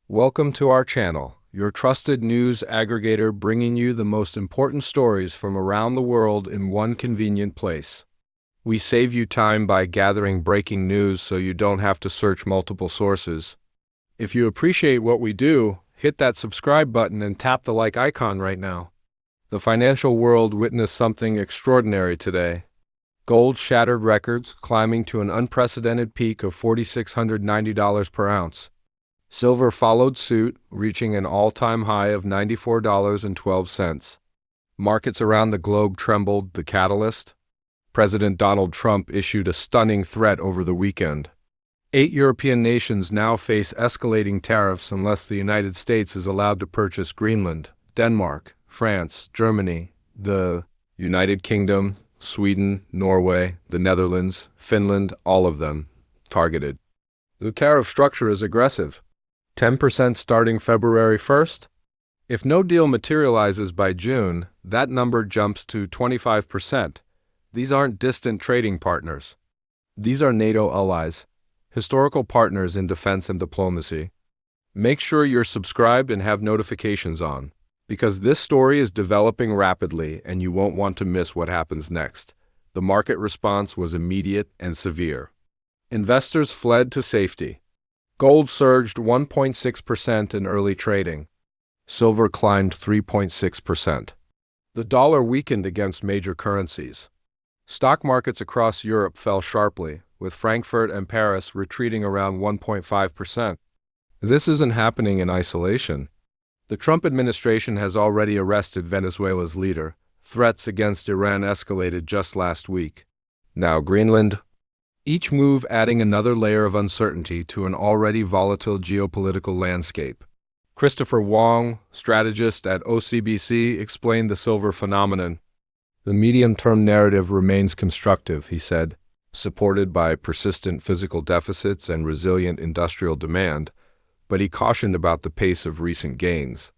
Welcome to our channel, your trusted news aggregator bringing you the most important stories from around the world in one convenient place. We save you time by gathering breaking news so you don't have to search multiple sources. If you appreciate what we do, hit that subscribe button and tap the like icon right now. The financial world witnessed something extraordinary today. Gold shattered records, climbing to an unprecedented peak of $4,690 per ounce. Silver followed suit, reaching an all-time high of $94.12. Markets around the globe trembled. The catalyst? President Donald Trump issued a stunning threat over the weekend. 8 European nations now face escalating tariffs unless the United States is allowed to purchase Greenland, Denmark, France, Germany, the United Kingdom, Sweden, Norway, the Netherlands, Finland, all of them targeted. The tariff structure is aggressive. 10% starting February 1st? If no deal materializes by June, that number jumps to 25%. These aren't distant trading partners. These are NATO allies, historical partners in defense and diplomacy. Make sure you're subscribed and have notifications on, because this story is developing rapidly and you won't want to miss what happens next. The market response was immediate and severe. Investors fled to safety. Gold surged 1.6% in early trading. Silver climbed 3.6%. The dollar weakened against major currencies. Stock markets across Europe fell sharply, with Frankfurt and Paris retreating around 1.5%. This isn't happening in isolation. The Trump administration has already arrested Venezuela's leader. Threats against Iran escalated just last week. Now Greenland. Each move adding another layer of uncertainty to an already volatile geopolitical landscape. Christopher Wong, strategist at OCBC, explained the silver phenomenon. The medium-term narrative remains constructive, he said, supported by persistent physical deficits and resilient industrial demand, but he cautioned about the pace of recent gains.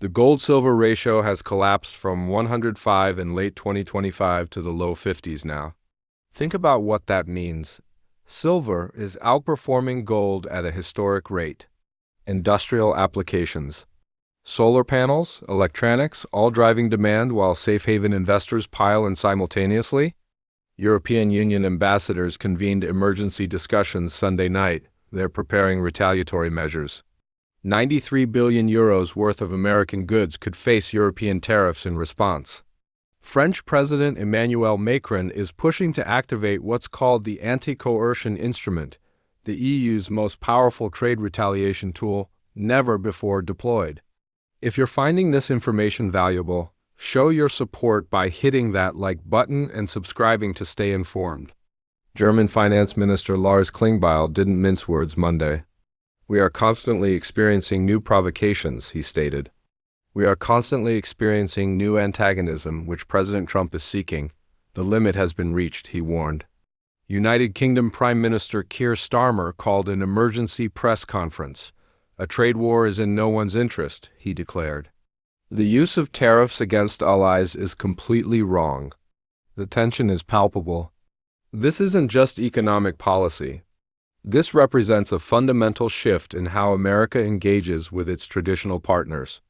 The gold-silver ratio has collapsed from 105 in late 2025 to the low 50s now. Think about what that means. Silver is outperforming gold at a historic rate. Industrial applications. Solar panels, electronics, all driving demand while safe haven investors pile in simultaneously. European Union ambassadors convened emergency discussions Sunday night. They're preparing retaliatory measures. 93 billion euros worth of American goods could face European tariffs in response. French President Emmanuel Macron is pushing to activate what's called the anti-coercion instrument, the EU's most powerful trade retaliation tool, never before deployed. If you're finding this information valuable, show your support by hitting that like button and subscribing to stay informed. German Finance Minister Lars Klingbeil didn't mince words Monday. We are constantly experiencing new provocations, he stated. We are constantly experiencing new antagonism, which President Trump is seeking. The limit has been reached, he warned. United Kingdom Prime Minister Keir Starmer called an emergency press conference. A trade war is in no one's interest, he declared. The use of tariffs against allies is completely wrong. The tension is palpable. This isn't just economic policy. This represents a fundamental shift in how America engages with its traditional partners.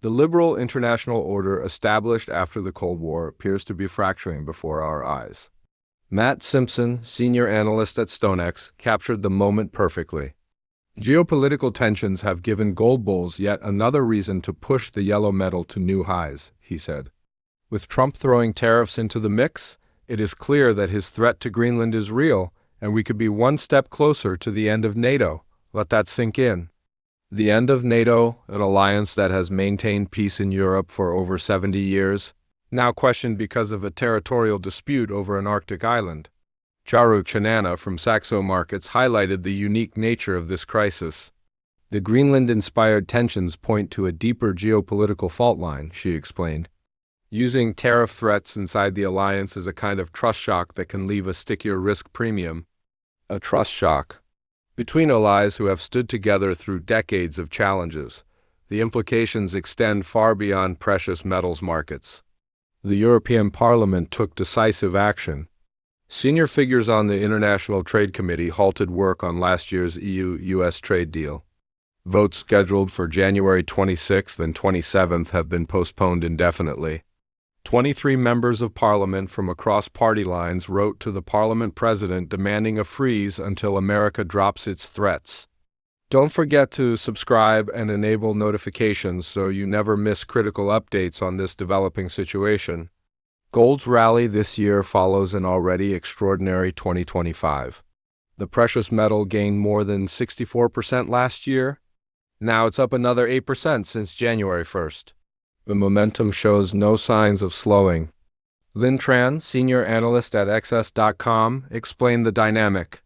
The liberal international order established after the Cold War appears to be fracturing before our eyes. Matt Simpson, senior analyst at StoneX, captured the moment perfectly. Geopolitical tensions have given gold bulls yet another reason to push the yellow metal to new highs, he said. With Trump throwing tariffs into the mix, it is clear that his threat to Greenland is real, and we could be one step closer to the end of NATO. Let that sink in. The end of NATO, an alliance that has maintained peace in Europe for over 70 years, now questioned because of a territorial dispute over an Arctic island. Charu Chanana from Saxo Markets highlighted the unique nature of this crisis. The Greenland-inspired tensions point to a deeper geopolitical fault line, she explained. Using tariff threats inside the alliance is a kind of trust shock that can leave a stickier risk premium. A trust shock. Between allies who have stood together through decades of challenges, the implications extend far beyond precious metals markets. The European Parliament took decisive action. Senior figures on the International Trade Committee halted work on last year's EU-US trade deal. Votes scheduled for January 26th and 27th have been postponed indefinitely. 23 members of parliament from across party lines wrote to the parliament president demanding a freeze until America drops its threats. Don't forget to subscribe and enable notifications so you never miss critical updates on this developing situation. Gold's rally this year follows an already extraordinary 2025. The precious metal gained more than 64% last year. Now it's up another 8% since January 1st. The momentum shows no signs of slowing. Lin Tran, senior analyst at XS.com, explained the dynamic.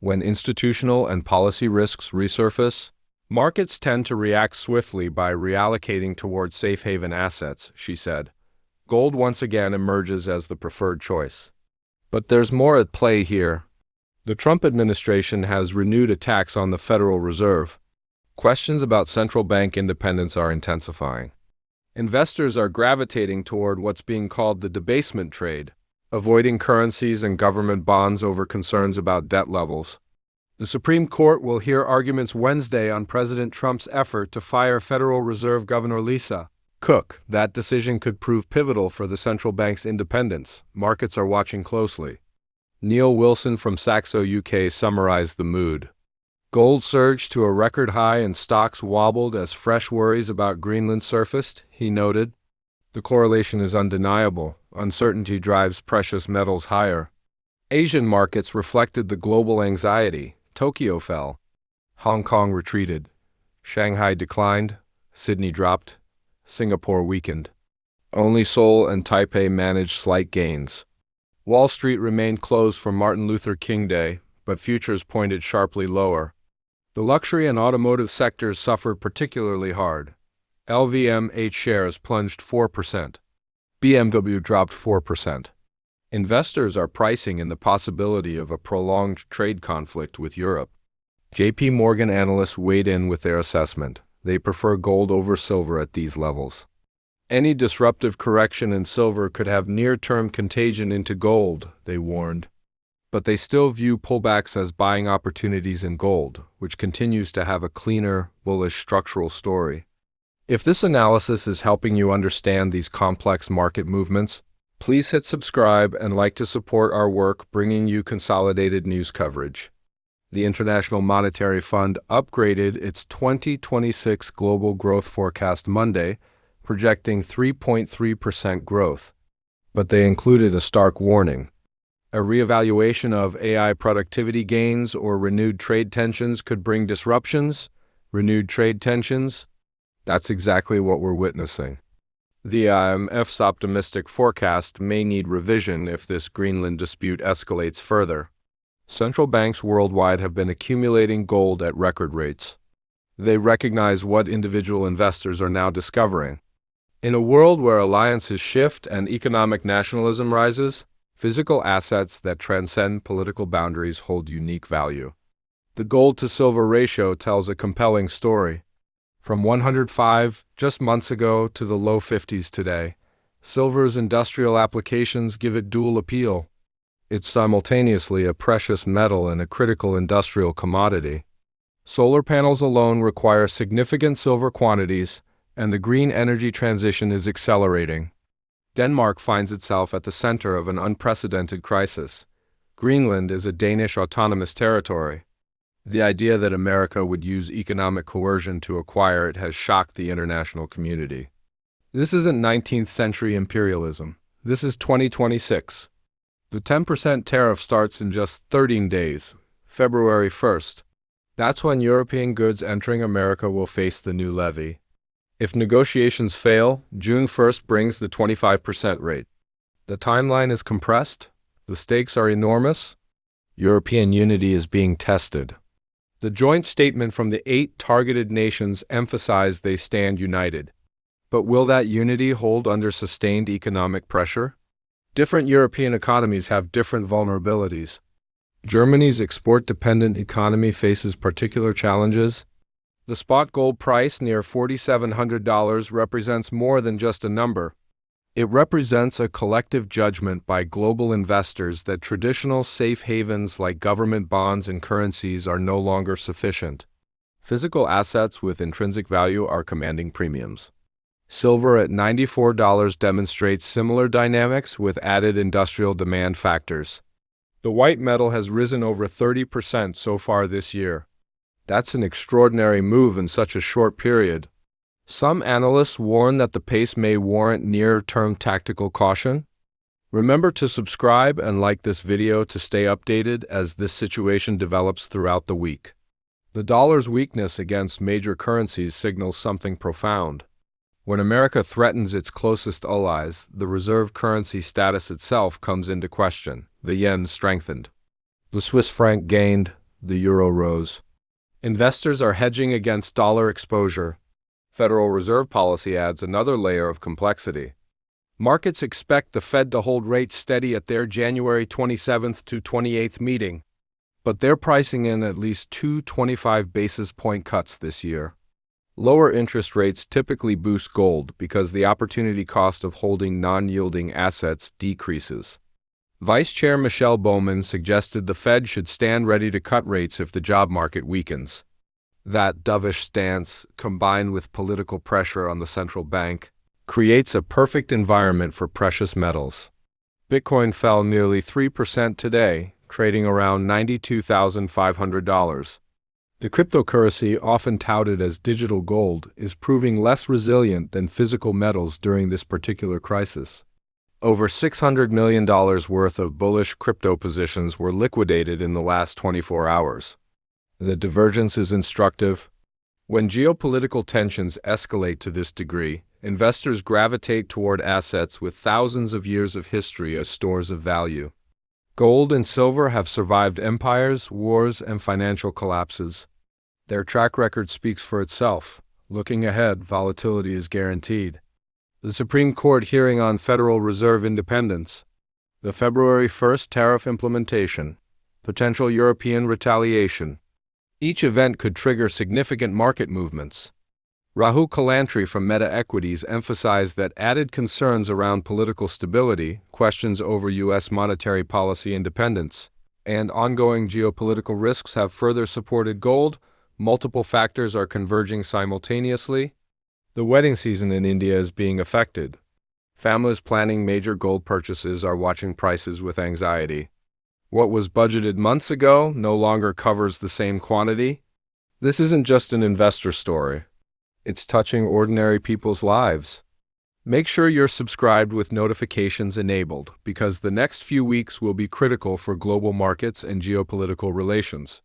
When institutional and policy risks resurface, markets tend to react swiftly by reallocating towards safe haven assets, she said. Gold once again emerges as the preferred choice. But there's more at play here. The Trump administration has renewed attacks on the Federal Reserve. Questions about central bank independence are intensifying. Investors are gravitating toward what's being called the debasement trade, avoiding currencies and government bonds over concerns about debt levels. The Supreme Court will hear arguments Wednesday on President Trump's effort to fire Federal Reserve Governor Lisa Cook. That decision could prove pivotal for the central bank's independence. Markets are watching closely. Neil Wilson from Saxo UK summarized the mood. Gold surged to a record high and stocks wobbled as fresh worries about Greenland surfaced, he noted. The correlation is undeniable. Uncertainty drives precious metals higher. Asian markets reflected the global anxiety. Tokyo fell. Hong Kong retreated. Shanghai declined. Sydney dropped. Singapore weakened. Only Seoul and Taipei managed slight gains. Wall Street remained closed for Martin Luther King Day, but futures pointed sharply lower. The luxury and automotive sectors suffered particularly hard. LVMH shares plunged 4%. BMW dropped 4%. Investors are pricing in the possibility of a prolonged trade conflict with Europe. JP Morgan analysts weighed in with their assessment. They prefer gold over silver at these levels. Any disruptive correction in silver could have near-term contagion into gold, they warned. But they still view pullbacks as buying opportunities in gold, which continues to have a cleaner, bullish structural story. If this analysis is helping you understand these complex market movements, please hit subscribe and like to support our work bringing you consolidated news coverage. The International Monetary Fund upgraded its 2026 global growth forecast Monday, projecting 3.3% growth. But they included a stark warning. A reevaluation of AI productivity gains or renewed trade tensions could bring disruptions. Renewed trade tensions? That's exactly what we're witnessing. The IMF's optimistic forecast may need revision if this Greenland dispute escalates further. Central banks worldwide have been accumulating gold at record rates. They recognize what individual investors are now discovering. In a world where alliances shift and economic nationalism rises, physical assets that transcend political boundaries hold unique value. The gold-to-silver ratio tells a compelling story. From 105 just months ago to the low 50s today, silver's industrial applications give it dual appeal. It's simultaneously a precious metal and a critical industrial commodity. Solar panels alone require significant silver quantities, and the green energy transition is accelerating. Denmark finds itself at the center of an unprecedented crisis. Greenland is a Danish autonomous territory. The idea that America would use economic coercion to acquire it has shocked the international community. This isn't 19th century imperialism. This is 2026. The 10% tariff starts in just 13 days, February 1st. That's when European goods entering America will face the new levy. If negotiations fail, June 1st brings the 25% rate. The timeline is compressed. The stakes are enormous. European unity is being tested. The joint statement from the 8 targeted nations emphasized they stand united. But will that unity hold under sustained economic pressure? Different European economies have different vulnerabilities. Germany's export-dependent economy faces particular challenges. The spot gold price near $4,700 represents more than just a number. It represents a collective judgment by global investors that traditional safe havens like government bonds and currencies are no longer sufficient. Physical assets with intrinsic value are commanding premiums. Silver at $94 demonstrates similar dynamics with added industrial demand factors. The white metal has risen over 30% so far this year. That's an extraordinary move in such a short period. Some analysts warn that the pace may warrant near-term tactical caution. Remember to subscribe and like this video to stay updated as this situation develops throughout the week. The dollar's weakness against major currencies signals something profound. When America threatens its closest allies, the reserve currency status itself comes into question. The yen strengthened. The Swiss franc gained. The euro rose. Investors are hedging against dollar exposure. Federal Reserve policy adds another layer of complexity. Markets expect the Fed to hold rates steady at their January 27th to 28th meeting, but they're pricing in at least 2 25 basis point cuts this year. Lower interest rates typically boost gold because the opportunity cost of holding non-yielding assets decreases. Vice Chair Michelle Bowman suggested the Fed should stand ready to cut rates if the job market weakens. That dovish stance, combined with political pressure on the central bank, creates a perfect environment for precious metals. Bitcoin fell nearly 3% today, trading around $92,500. The cryptocurrency, often touted as digital gold, is proving less resilient than physical metals during this particular crisis. Over $600 million worth of bullish crypto positions were liquidated in the last 24 hours. The divergence is instructive. When geopolitical tensions escalate to this degree, investors gravitate toward assets with thousands of years of history as stores of value. Gold and silver have survived empires, wars, and financial collapses. Their track record speaks for itself. Looking ahead, volatility is guaranteed. The Supreme Court hearing on Federal Reserve independence. The February 1st tariff implementation. Potential European retaliation. Each event could trigger significant market movements. Rahul Kalantri from Meta Equities emphasized that added concerns around political stability, questions over U.S. monetary policy independence, and ongoing geopolitical risks have further supported gold. Multiple factors are converging simultaneously. The wedding season in India is being affected. Families planning major gold purchases are watching prices with anxiety. What was budgeted months ago no longer covers the same quantity. This isn't just an investor story. It's touching ordinary people's lives. Make sure you're subscribed with notifications enabled, because the next few weeks will be critical for global markets and geopolitical relations.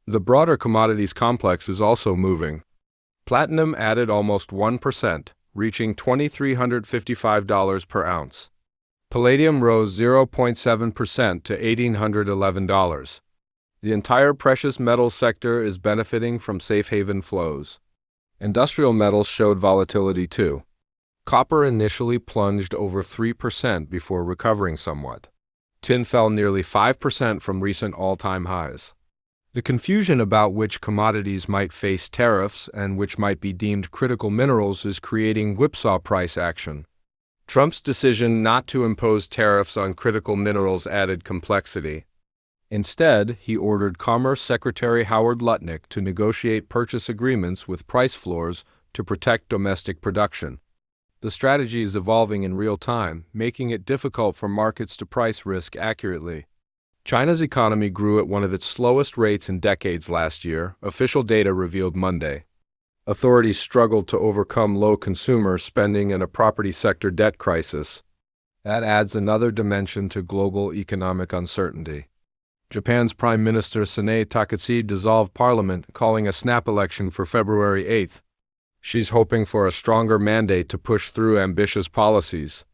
The broader commodities complex is also moving. Platinum added almost 1%, reaching $2,355 per ounce. Palladium rose 0.7% to $1,811. The entire precious metals sector is benefiting from safe haven flows. Industrial metals showed volatility too. Copper initially plunged over 3% before recovering somewhat. Tin fell nearly 5% from recent all-time highs. The confusion about which commodities might face tariffs and which might be deemed critical minerals is creating whipsaw price action. Trump's decision not to impose tariffs on critical minerals added complexity. Instead, he ordered Commerce Secretary Howard Lutnick to negotiate purchase agreements with price floors to protect domestic production. The strategy is evolving in real time, making it difficult for markets to price risk accurately. China's economy grew at one of its slowest rates in decades last year, official data revealed Monday. Authorities struggled to overcome low consumer spending and a property sector debt crisis. That adds another dimension to global economic uncertainty. Japan's Prime Minister Sanae Takaichi dissolved parliament, calling a snap election for February 8th. She's hoping for a stronger mandate to push through ambitious policies.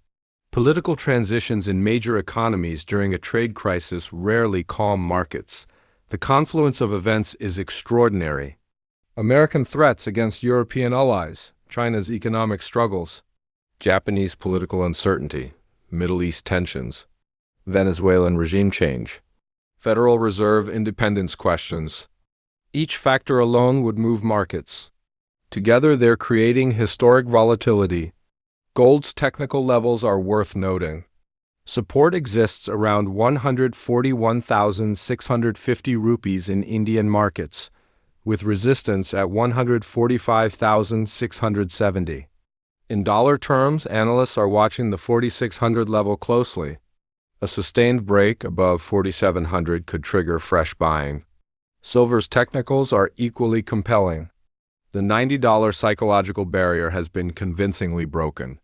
Political transitions in major economies during a trade crisis rarely calm markets. The confluence of events is extraordinary. American threats against European allies, China's economic struggles, Japanese political uncertainty, Middle East tensions, Venezuelan regime change, Federal Reserve independence questions. Each factor alone would move markets. Together, they're creating historic volatility. Gold's technical levels are worth noting. Support exists around 141,650 rupees in Indian markets, with resistance at 145,670. In dollar terms, analysts are watching the 4,600 level closely. A sustained break above 4,700 could trigger fresh buying. Silver's technicals are equally compelling. The $90 psychological barrier has been convincingly broken.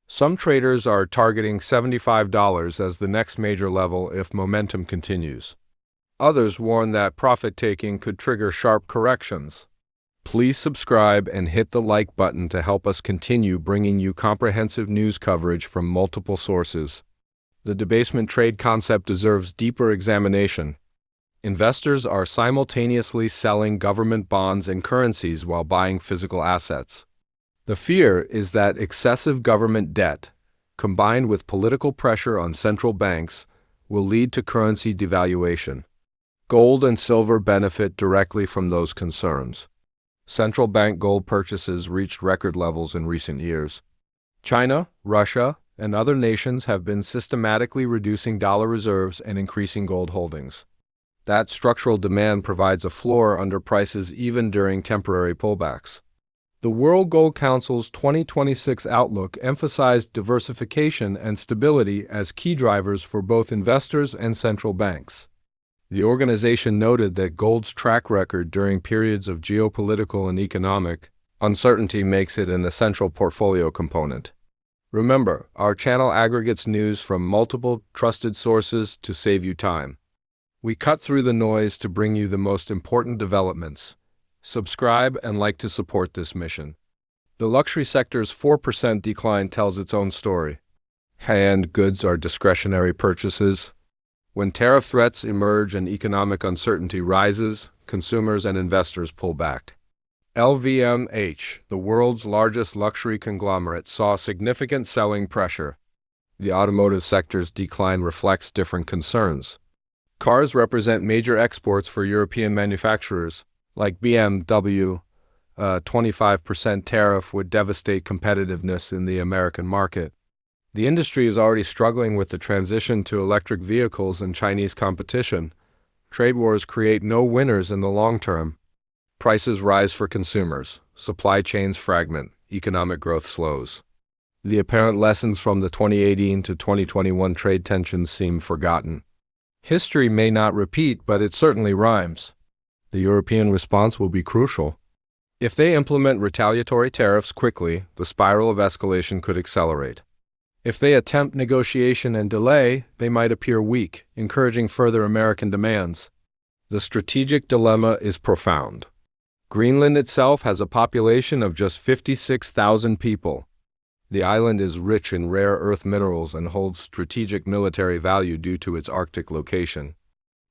Some traders are targeting $75 as the next major level if momentum continues. Others warn that profit-taking could trigger sharp corrections. Please subscribe and hit the like button to help us continue bringing you comprehensive news coverage from multiple sources. The debasement trade concept deserves deeper examination. Investors are simultaneously selling government bonds and currencies while buying physical assets. The fear is that excessive government debt, combined with political pressure on central banks, will lead to currency devaluation. Gold and silver benefit directly from those concerns. Central bank gold purchases reached record levels in recent years. China, Russia, and other nations have been systematically reducing dollar reserves and increasing gold holdings. That structural demand provides a floor under prices even during temporary pullbacks. The World Gold Council's 2026 outlook emphasized diversification and stability as key drivers for both investors and central banks. The organization noted that gold's track record during periods of geopolitical and economic uncertainty makes it an essential portfolio component. Remember, our channel aggregates news from multiple trusted sources to save you time. We cut through the noise to bring you the most important developments. Subscribe and like to support this mission. The luxury sector's 4% decline tells its own story. High-end goods are discretionary purchases. When tariff threats emerge and economic uncertainty rises, consumers and investors pull back. LVMH, the world's largest luxury conglomerate, saw significant selling pressure. The automotive sector's decline reflects different concerns. Cars represent major exports for European manufacturers, like BMW. A 25% tariff would devastate competitiveness in the American market. The industry is already struggling with the transition to electric vehicles and Chinese competition. Trade wars create no winners in the long term. Prices rise for consumers, supply chains fragment, economic growth slows. The apparent lessons from the 2018 to 2021 trade tensions seem forgotten. History may not repeat, but it certainly rhymes. The European response will be crucial. If they implement retaliatory tariffs quickly, the spiral of escalation could accelerate. If they attempt negotiation and delay, they might appear weak, encouraging further American demands. The strategic dilemma is profound. Greenland itself has a population of just 56,000 people. The island is rich in rare earth minerals and holds strategic military value due to its Arctic location.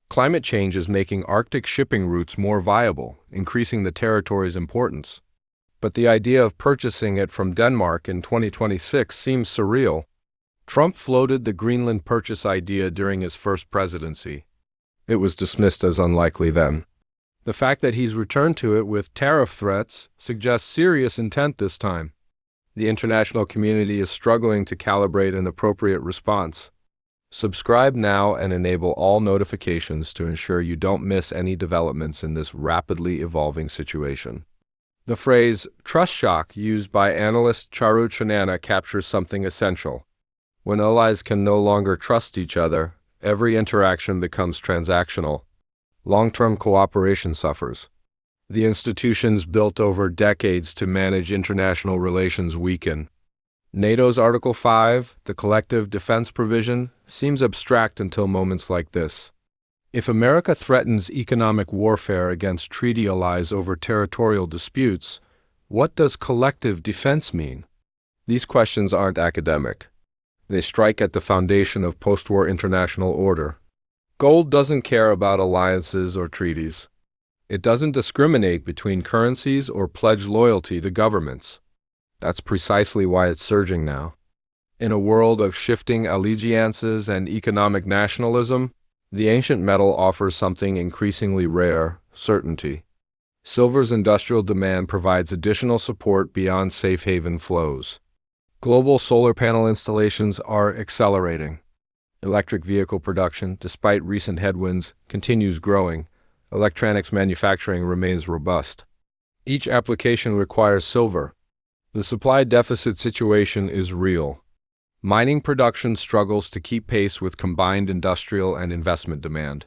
Climate change is making Arctic shipping routes more viable, increasing the territory's importance. But the idea of purchasing it from Denmark in 2026 seems surreal. Trump floated the Greenland purchase idea during his first presidency. It was dismissed as unlikely then. The fact that he's returned to it with tariff threats suggests serious intent this time. The international community is struggling to calibrate an appropriate response. Subscribe now and enable all notifications to ensure you don't miss any developments in this rapidly evolving situation. The phrase trust shock used by analyst Charu Chanana captures something essential. When allies can no longer trust each other, every interaction becomes transactional. Long-term cooperation suffers. The institutions built over decades to manage international relations weaken. NATO's Article 5, the collective defense provision, seems abstract until moments like this. If America threatens economic warfare against treaty allies over territorial disputes, what does collective defense mean? These questions aren't academic. They strike at the foundation of post-war international order. Gold doesn't care about alliances or treaties. It doesn't discriminate between currencies or pledge loyalty to governments. That's precisely why it's surging now. In a world of shifting allegiances and economic nationalism, the ancient metal offers something increasingly rare: certainty. Silver's industrial demand provides additional support beyond safe haven flows. Global solar panel installations are accelerating. Electric vehicle production, despite recent headwinds, continues growing, Electronics manufacturing remains robust. Each application requires silver. The supply deficit situation is real. Mining production struggles to keep pace with combined industrial and investment demand.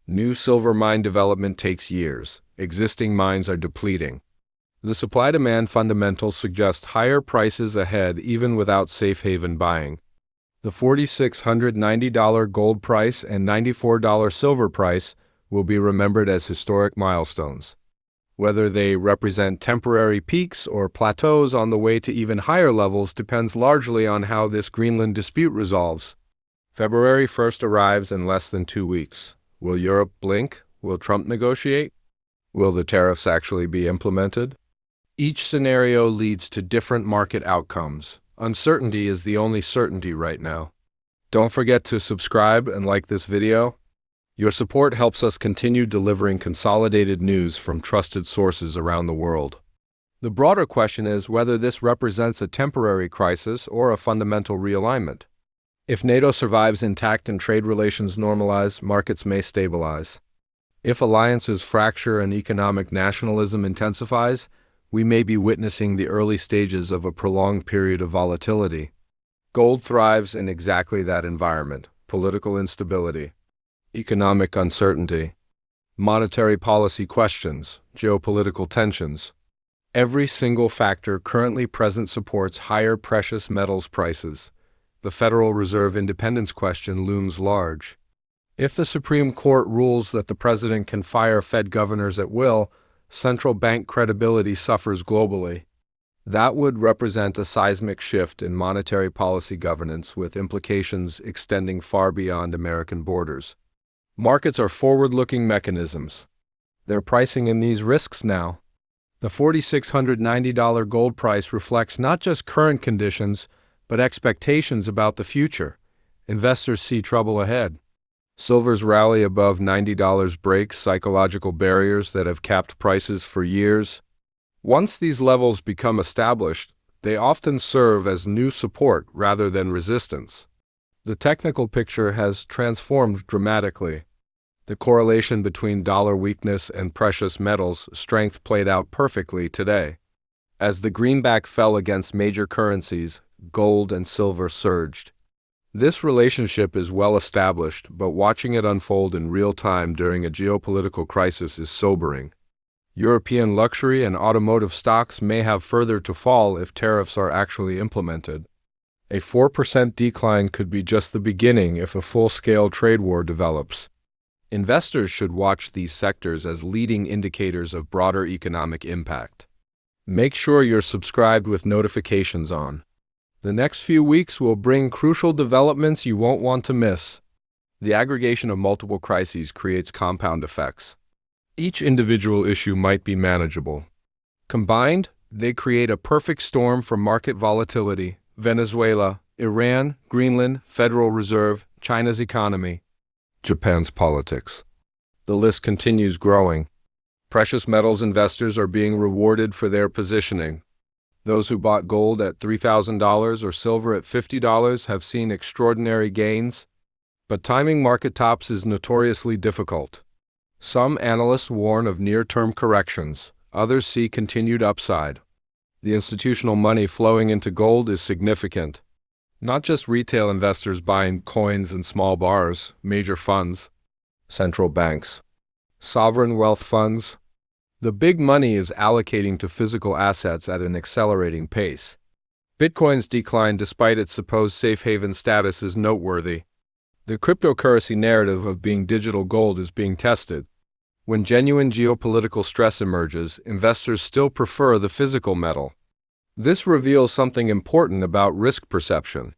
New silver mine development takes years. Existing mines are depleting. The supply-demand fundamentals suggest higher prices ahead even without safe haven buying. The $4,690 gold price and $94 silver price will be remembered as historic milestones. Whether they represent temporary peaks or plateaus on the way to even higher levels depends largely on how this Greenland dispute resolves. February 1st arrives in less than 2 weeks. Will Europe blink? Will Trump negotiate? Will the tariffs actually be implemented? Each scenario leads to different market outcomes. Uncertainty is the only certainty right now. Don't forget to subscribe and like this video. Your support helps us continue delivering consolidated news from trusted sources around the world. The broader question is whether this represents a temporary crisis or a fundamental realignment. If NATO survives intact and trade relations normalize, markets may stabilize. If alliances fracture and economic nationalism intensifies, we may be witnessing the early stages of a prolonged period of volatility. Gold thrives in exactly that environment: political instability, economic uncertainty, monetary policy questions, geopolitical tensions. Every single factor currently present supports higher precious metals prices. The Federal Reserve independence question looms large. If the Supreme Court rules that the president can fire Fed governors at will, central bank credibility suffers globally. That would represent a seismic shift in monetary policy governance with implications extending far beyond American borders. Markets are forward-looking mechanisms. They're pricing in these risks now. The $4,690 gold price reflects not just current conditions, but expectations about the future. Investors see trouble ahead. Silver's rally above $90 breaks psychological barriers that have capped prices for years. Once these levels become established, they often serve as new support rather than resistance. The technical picture has transformed dramatically. The correlation between dollar weakness and precious metals strength played out perfectly today. As the greenback fell against major currencies, gold and silver surged. This relationship is well established, but watching it unfold in real time during a geopolitical crisis is sobering. European luxury and automotive stocks may have further to fall if tariffs are actually implemented. A 4% decline could be just the beginning if a full-scale trade war develops. Investors should watch these sectors as leading indicators of broader economic impact. Make sure you're subscribed with notifications on. The next few weeks will bring crucial developments you won't want to miss. The aggregation of multiple crises creates compound effects. Each individual issue might be manageable. Combined, they create a perfect storm for market volatility: Venezuela, Iran, Greenland, Federal Reserve, China's economy, Japan's politics. The list continues growing. Precious metals investors are being rewarded for their positioning. Those who bought gold at $3,000 or silver at $50 have seen extraordinary gains. But timing market tops is notoriously difficult. Some analysts warn of near-term corrections. Others see continued upside. The institutional money flowing into gold is significant. Not just retail investors buying coins and small bars, major funds, central banks, sovereign wealth funds. The big money is allocating to physical assets at an accelerating pace. Bitcoin's decline despite its supposed safe haven status is noteworthy. The cryptocurrency narrative of being digital gold is being tested. When genuine geopolitical stress emerges, investors still prefer the physical metal. This reveals something important about risk perception.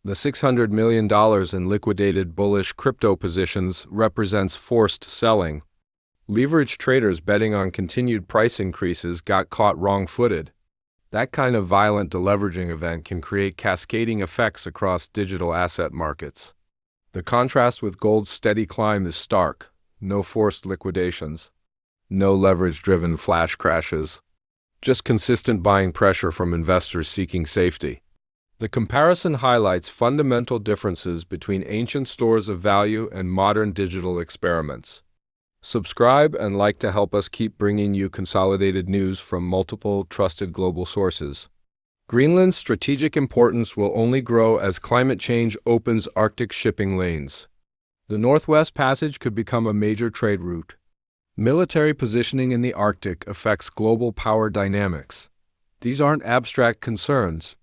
The $600 million in liquidated bullish crypto positions represents forced selling. Leveraged traders betting on continued price increases got caught wrong-footed. That kind of violent deleveraging event can create cascading effects across digital asset markets. The contrast with gold's steady climb is stark. No forced liquidations. No leverage-driven flash crashes. Just consistent buying pressure from investors seeking safety. The comparison highlights fundamental differences between ancient stores of value and modern digital experiments. Subscribe and like to help us keep bringing you consolidated news from multiple trusted global sources. Greenland's strategic importance will only grow as climate change opens Arctic shipping lanes. The Northwest Passage could become a major trade route. Military positioning in the Arctic affects global power dynamics. These aren't abstract concerns.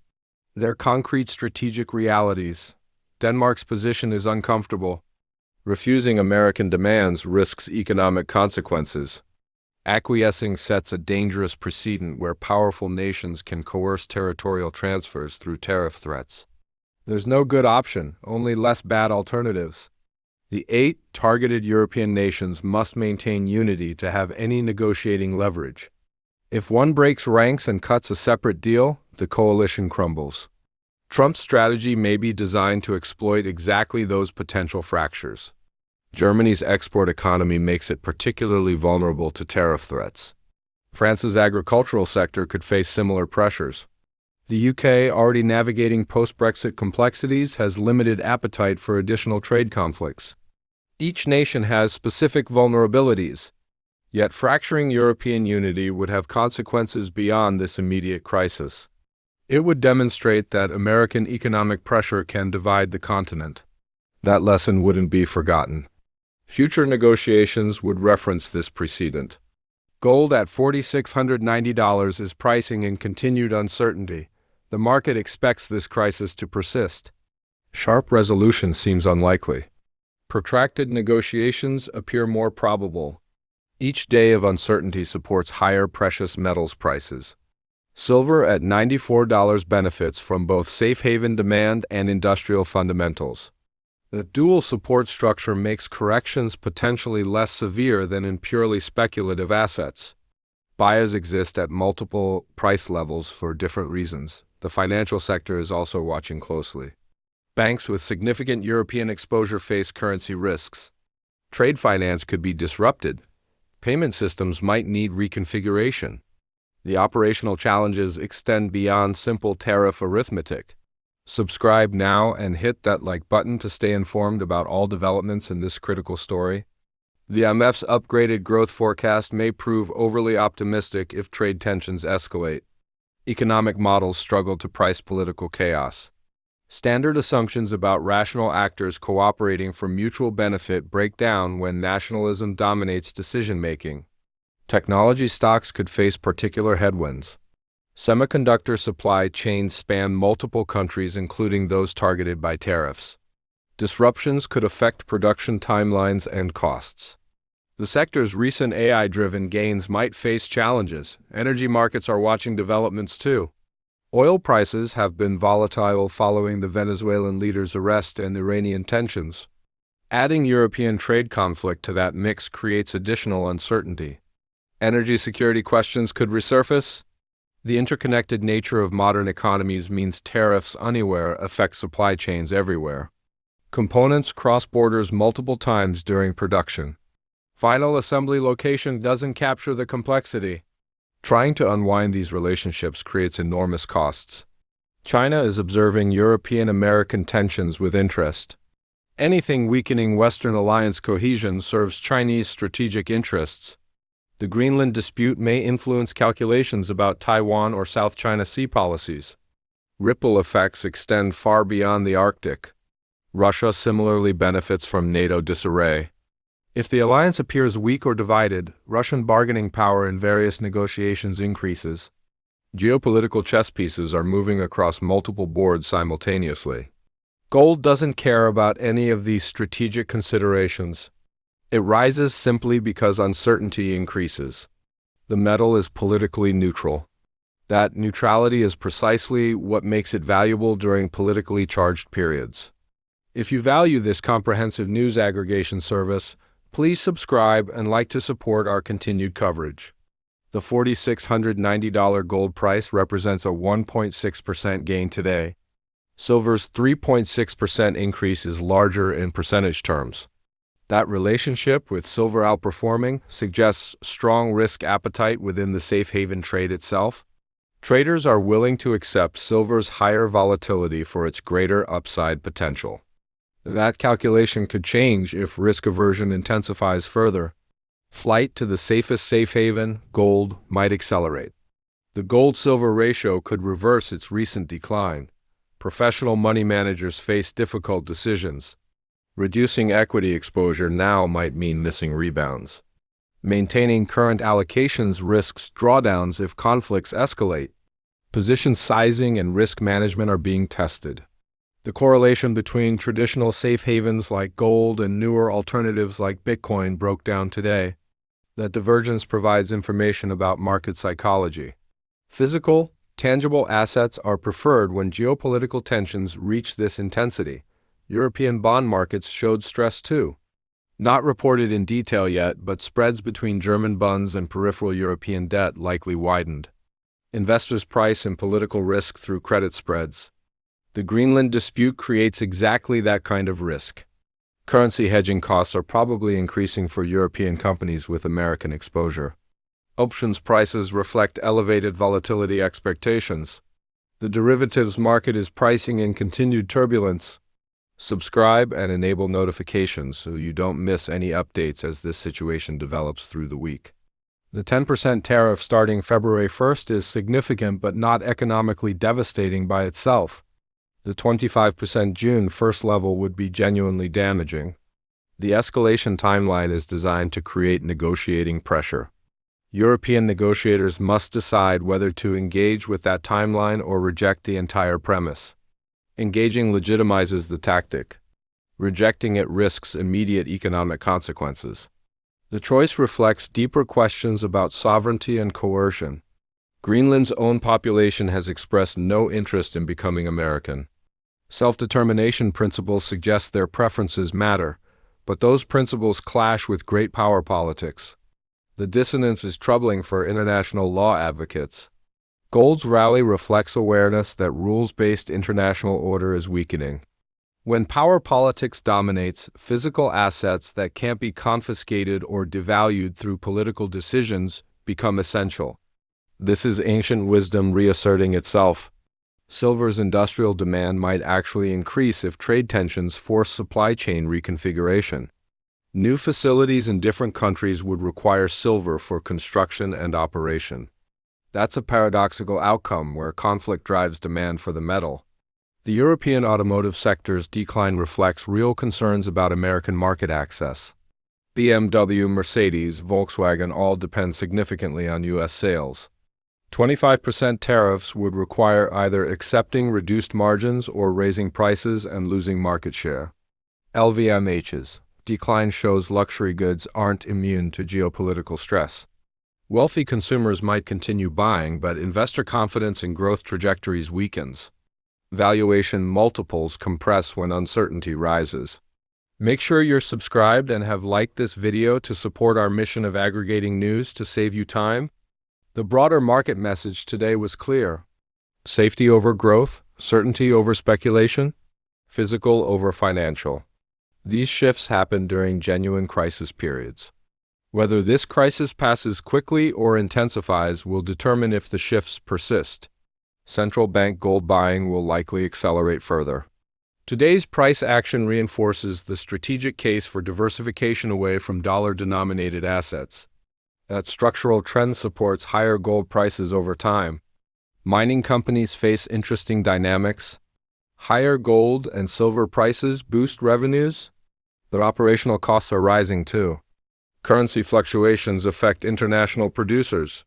They're concrete strategic realities. Denmark's position is uncomfortable. Refusing American demands risks economic consequences. Acquiescing sets a dangerous precedent where powerful nations can coerce territorial transfers through tariff threats. There's no good option, only less bad alternatives. The 8 targeted European nations must maintain unity to have any negotiating leverage. If one breaks ranks and cuts a separate deal, the coalition crumbles. Trump's strategy may be designed to exploit exactly those potential fractures. Germany's export economy makes it particularly vulnerable to tariff threats. France's agricultural sector could face similar pressures. The UK, already navigating post-Brexit complexities, has limited appetite for additional trade conflicts. Each nation has specific vulnerabilities, yet fracturing European unity would have consequences beyond this immediate crisis. It would demonstrate that American economic pressure can divide the continent. That lesson wouldn't be forgotten. Future negotiations would reference this precedent. Gold at $4,690 is pricing in continued uncertainty. The market expects this crisis to persist. Sharp resolution seems unlikely. Protracted negotiations appear more probable. Each day of uncertainty supports higher precious metals prices. Silver at $94 benefits from both safe haven demand and industrial fundamentals. The dual support structure makes corrections potentially less severe than in purely speculative assets. Buyers exist at multiple price levels for different reasons. The financial sector is also watching closely. Banks with significant European exposure face currency risks. Trade finance could be disrupted. Payment systems might need reconfiguration. The operational challenges extend beyond simple tariff arithmetic. Subscribe now and hit that like button to stay informed about all developments in this critical story. The IMF's upgraded growth forecast may prove overly optimistic if trade tensions escalate. Economic models struggle to price political chaos. Standard assumptions about rational actors cooperating for mutual benefit break down when nationalism dominates decision-making. Technology stocks could face particular headwinds. Semiconductor supply chains span multiple countries, including those targeted by tariffs. Disruptions could affect production timelines and costs. The sector's recent AI-driven gains might face challenges. Energy markets are watching developments too. Oil prices have been volatile following the Venezuelan leader's arrest and Iranian tensions. Adding European trade conflict to that mix creates additional uncertainty. Energy security questions could resurface. The interconnected nature of modern economies means tariffs anywhere affect supply chains everywhere. Components cross borders multiple times during production. Final assembly location doesn't capture the complexity. Trying to unwind these relationships creates enormous costs. China is observing European-American tensions with interest. Anything weakening Western alliance cohesion serves Chinese strategic interests. The Greenland dispute may influence calculations about Taiwan or South China Sea policies. Ripple effects extend far beyond the Arctic. Russia similarly benefits from NATO disarray. If the alliance appears weak or divided, Russian bargaining power in various negotiations increases. Geopolitical chess pieces are moving across multiple boards simultaneously. Gold doesn't care about any of these strategic considerations. It rises simply because uncertainty increases. The metal is politically neutral. That neutrality is precisely what makes it valuable during politically charged periods. If you value this comprehensive news aggregation service, please subscribe and like to support our continued coverage. The $4,690 gold price represents a 1.6% gain today. Silver's 3.6% increase is larger in percentage terms. That relationship, with silver outperforming, suggests strong risk appetite within the safe haven trade itself. Traders are willing to accept silver's higher volatility for its greater upside potential. That calculation could change if risk aversion intensifies further. Flight to the safest safe haven, gold, might accelerate. The gold-silver ratio could reverse its recent decline. Professional money managers face difficult decisions. Reducing equity exposure now might mean missing rebounds. Maintaining current allocations risks drawdowns if conflicts escalate. Position sizing and risk management are being tested. The correlation between traditional safe havens like gold and newer alternatives like Bitcoin broke down today. That divergence provides information about market psychology. Physical, tangible assets are preferred when geopolitical tensions reach this intensity. European bond markets showed stress too. Not reported in detail yet, but spreads between German bonds and peripheral European debt likely widened. Investors price in political risk through credit spreads. The Greenland dispute creates exactly that kind of risk. Currency hedging costs are probably increasing for European companies with American exposure. Options prices reflect elevated volatility expectations. The derivatives market is pricing in continued turbulence. Subscribe and enable notifications so you don't miss any updates as this situation develops through the week. The 10% tariff starting February 1st is significant but not economically devastating by itself. The 25% June 1st level would be genuinely damaging. The escalation timeline is designed to create negotiating pressure. European negotiators must decide whether to engage with that timeline or reject the entire premise. Engaging legitimizes the tactic. Rejecting it risks immediate economic consequences. The choice reflects deeper questions about sovereignty and coercion. Greenland's own population has expressed no interest in becoming American. Self-determination principles suggest their preferences matter, but those principles clash with great power politics. The dissonance is troubling for international law advocates. Gold's rally reflects awareness that rules-based international order is weakening. When power politics dominates, physical assets that can't be confiscated or devalued through political decisions become essential. This is ancient wisdom reasserting itself. Silver's industrial demand might actually increase if trade tensions force supply chain reconfiguration. New facilities in different countries would require silver for construction and operation. That's a paradoxical outcome where conflict drives demand for the metal. The European automotive sector's decline reflects real concerns about American market access. BMW, Mercedes, Volkswagen all depend significantly on U.S. sales. 25% tariffs would require either accepting reduced margins or raising prices and losing market share. LVMH's decline shows luxury goods aren't immune to geopolitical stress. Wealthy consumers might continue buying, but investor confidence in growth trajectories weakens. Valuation multiples compress when uncertainty rises. Make sure you're subscribed and have liked this video to support our mission of aggregating news to save you time. The broader market message today was clear. Safety over growth, certainty over speculation, physical over financial. These shifts happen during genuine crisis periods. Whether this crisis passes quickly or intensifies will determine if the shifts persist. Central bank gold buying will likely accelerate further. Today's price action reinforces the strategic case for diversification away from dollar-denominated assets. That structural trend supports higher gold prices over time. Mining companies face interesting dynamics. Higher gold and silver prices boost revenues. Their operational costs are rising too. Currency fluctuations affect international producers.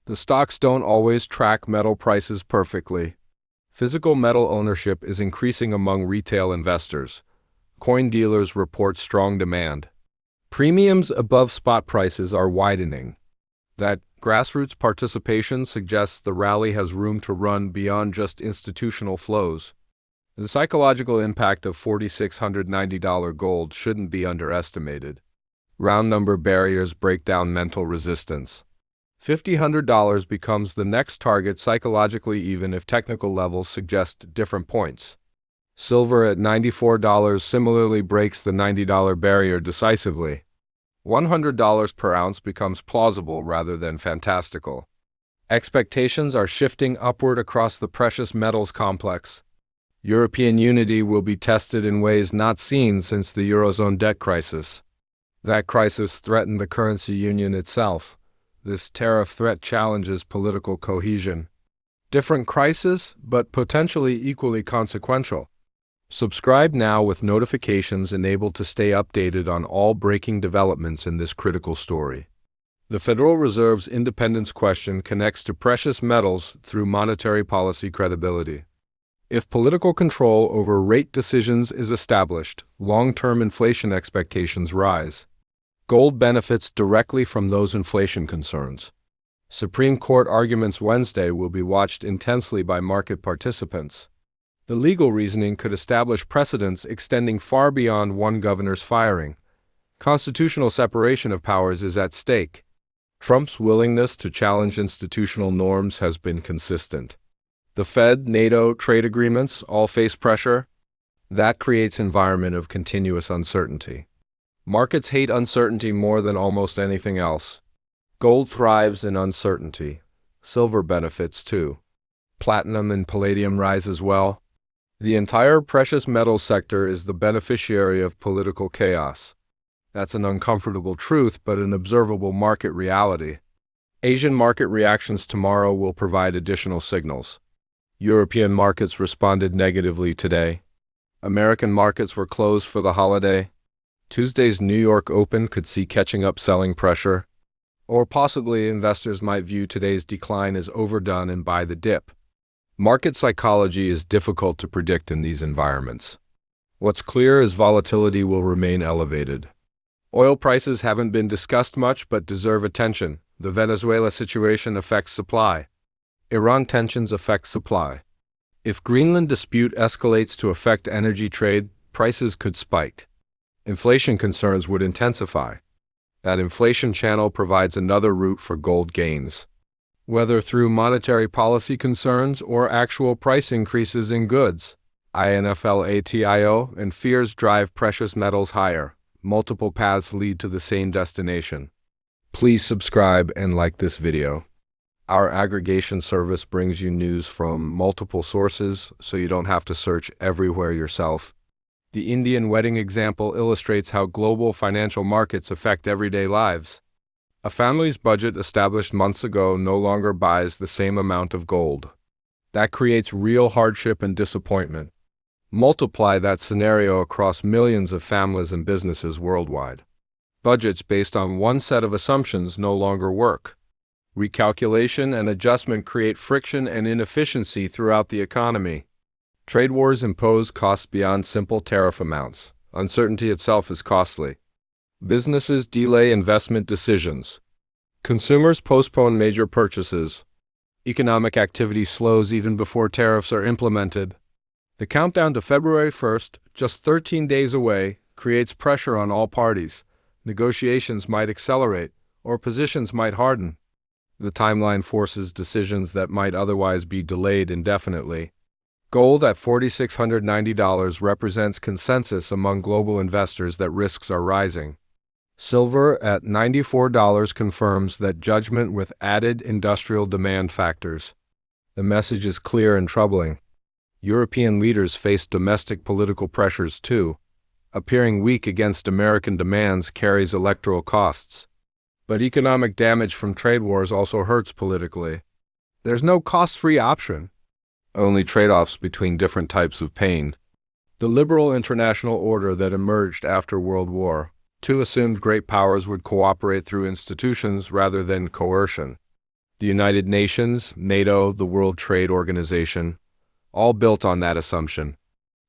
The stocks don't always track metal prices perfectly. Physical metal ownership is increasing among retail investors. Coin dealers report strong demand. Premiums above spot prices are widening. That grassroots participation suggests the rally has room to run beyond just institutional flows. The psychological impact of $4,690 gold shouldn't be underestimated. Round number barriers break down mental resistance. $1,500 becomes the next target psychologically even if technical levels suggest different points. Silver at $94 similarly breaks the $90 barrier decisively. $100 per ounce becomes plausible rather than fantastical. Expectations are shifting upward across the precious metals complex. European unity will be tested in ways not seen since the Eurozone debt crisis. That crisis threatened the currency union itself. This tariff threat challenges political cohesion. Different crisis, but potentially equally consequential. Subscribe now with notifications enabled to stay updated on all breaking developments in this critical story. The Federal Reserve's independence question connects to precious metals through monetary policy credibility. If political control over rate decisions is established, long-term inflation expectations rise. Gold benefits directly from those inflation concerns. Supreme Court arguments Wednesday will be watched intensely by market participants. The legal reasoning could establish precedents extending far beyond one governor's firing. Constitutional separation of powers is at stake. Trump's willingness to challenge institutional norms has been consistent. The Fed, NATO, trade agreements all face pressure. That creates an environment of continuous uncertainty. Markets hate uncertainty more than almost anything else. Gold thrives in uncertainty. Silver benefits too. Platinum and palladium rise as well. The entire precious metals sector is the beneficiary of political chaos. That's an uncomfortable truth, but an observable market reality. Asian market reactions tomorrow will provide additional signals. European markets responded negatively today. American markets were closed for the holiday. Tuesday's New York Open could see catching up selling pressure. Or possibly investors might view today's decline as overdone and buy the dip. Market psychology is difficult to predict in these environments. What's clear is volatility will remain elevated. Oil prices haven't been discussed much but deserve attention. The Venezuela situation affects supply. Iran tensions affect supply. If Greenland dispute escalates to affect energy trade, prices could spike. Inflation concerns would intensify. That inflation channel provides another route for gold gains. Whether through monetary policy concerns or actual price increases in goods, inflation and fears drive precious metals higher. Multiple paths lead to the same destination. Please subscribe and like this video. Our aggregation service brings you news from multiple sources, so you don't have to search everywhere yourself. The Indian wedding example illustrates how global financial markets affect everyday lives. A family's budget established months ago no longer buys the same amount of gold. That creates real hardship and disappointment. Multiply that scenario across millions of families and businesses worldwide. Budgets based on one set of assumptions no longer work. Recalculation and adjustment create friction and inefficiency throughout the economy. Trade wars impose costs beyond simple tariff amounts. Uncertainty itself is costly. Businesses delay investment decisions. Consumers postpone major purchases. Economic activity slows even before tariffs are implemented. The countdown to February 1st, just 13 days away, creates pressure on all parties. Negotiations might accelerate, or positions might harden. The timeline forces decisions that might otherwise be delayed indefinitely. Gold at $4,690 represents consensus among global investors that risks are rising. Silver at $94 confirms that judgment with added industrial demand factors. The message is clear and troubling. European leaders face domestic political pressures too. Appearing weak against American demands carries electoral costs. But economic damage from trade wars also hurts politically. There's no cost-free option. Only trade-offs between different types of pain. The liberal international order that emerged after World War II assumed great powers would cooperate through institutions rather than coercion. The United Nations, NATO, the World Trade Organization, all built on that assumption.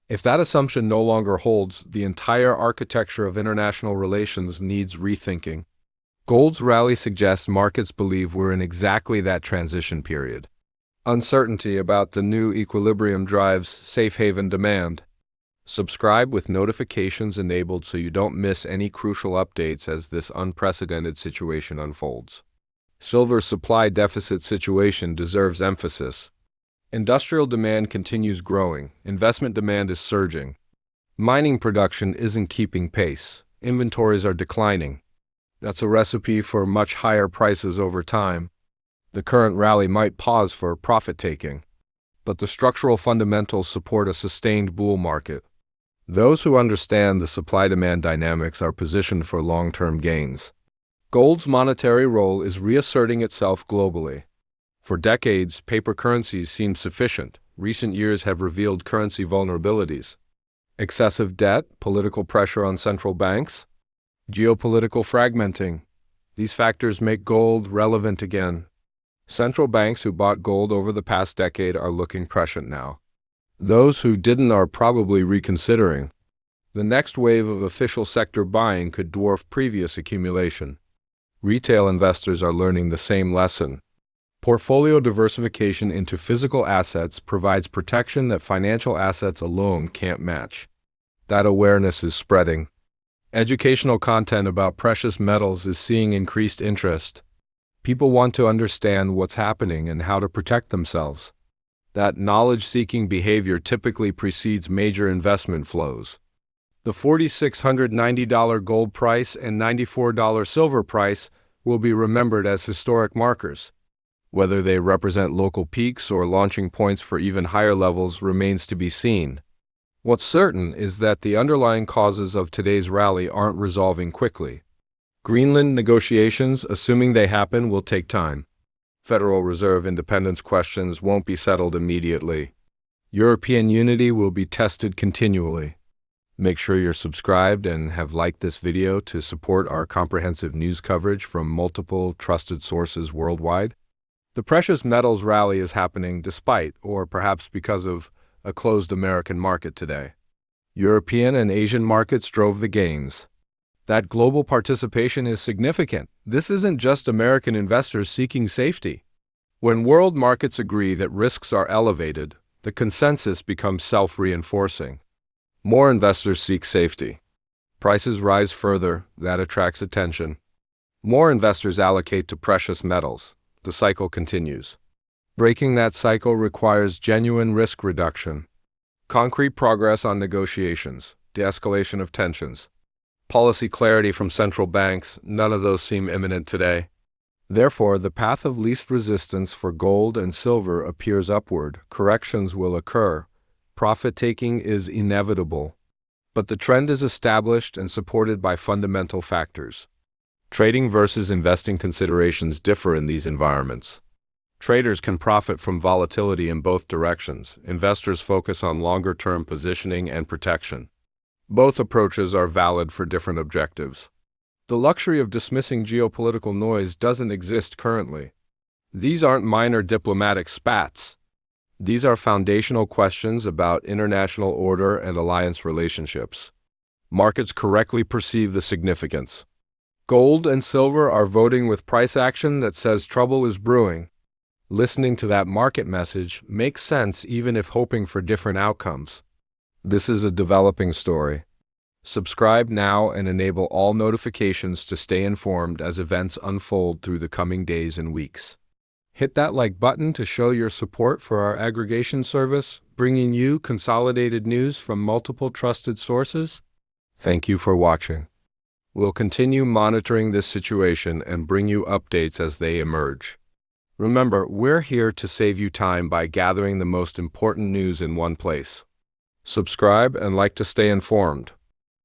If that assumption no longer holds, the entire architecture of international relations needs rethinking. Gold's rally suggests markets believe we're in exactly that transition period. Uncertainty about the new equilibrium drives safe haven demand. Subscribe with notifications enabled so you don't miss any crucial updates as this unprecedented situation unfolds. Silver's supply deficit situation deserves emphasis. Industrial demand continues growing. Investment demand is surging. Mining production isn't keeping pace. Inventories are declining. That's a recipe for much higher prices over time. The current rally might pause for profit-taking, but the structural fundamentals support a sustained bull market. Those who understand the supply-demand dynamics are positioned for long-term gains. Gold's monetary role is reasserting itself globally. For decades, paper currencies seemed sufficient. Recent years have revealed currency vulnerabilities. Excessive debt, political pressure on central banks, geopolitical fragmenting. These factors make gold relevant again. Central banks who bought gold over the past decade are looking prescient now. Those who didn't are probably reconsidering. The next wave of official sector buying could dwarf previous accumulation. Retail investors are learning the same lesson. Portfolio diversification into physical assets provides protection that financial assets alone can't match. That awareness is spreading. Educational content about precious metals is seeing increased interest. People want to understand what's happening and how to protect themselves. That knowledge-seeking behavior typically precedes major investment flows. The $4,690 gold price and $94 silver price will be remembered as historic markers. Whether they represent local peaks or launching points for even higher levels remains to be seen. What's certain is that the underlying causes of today's rally aren't resolving quickly. Greenland negotiations, assuming they happen, will take time. Federal Reserve independence questions won't be settled immediately. European unity will be tested continually. Make sure you're subscribed and have liked this video to support our comprehensive news coverage from multiple trusted sources worldwide. The precious metals rally is happening despite, or perhaps because of, a closed American market today. European and Asian markets drove the gains. That global participation is significant. This isn't just American investors seeking safety. When world markets agree that risks are elevated, the consensus becomes self-reinforcing. More investors seek safety. Prices rise further, that attracts attention. More investors allocate to precious metals. The cycle continues. Breaking that cycle requires genuine risk reduction. Concrete progress on negotiations, de-escalation of tensions. Policy clarity from central banks, none of those seem imminent today. Therefore, the path of least resistance for gold and silver appears upward. Corrections will occur. Profit-taking is inevitable. But the trend is established and supported by fundamental factors. Trading versus investing considerations differ in these environments. Traders can profit from volatility in both directions. Investors focus on longer-term positioning and protection. Both approaches are valid for different objectives. The luxury of dismissing geopolitical noise doesn't exist currently. These aren't minor diplomatic spats. These are foundational questions about international order and alliance relationships. Markets correctly perceive the significance. Gold and silver are voting with price action that says trouble is brewing. Listening to that market message makes sense even if hoping for different outcomes. This is a developing story. Subscribe now and enable all notifications to stay informed as events unfold through the coming days and weeks. Hit that like button to show your support for our aggregation service, bringing you consolidated news from multiple trusted sources. Thank you for watching. We'll continue monitoring this situation and bring you updates as they emerge. Remember, we're here to save you time by gathering the most important news in one place. Subscribe and like to stay informed.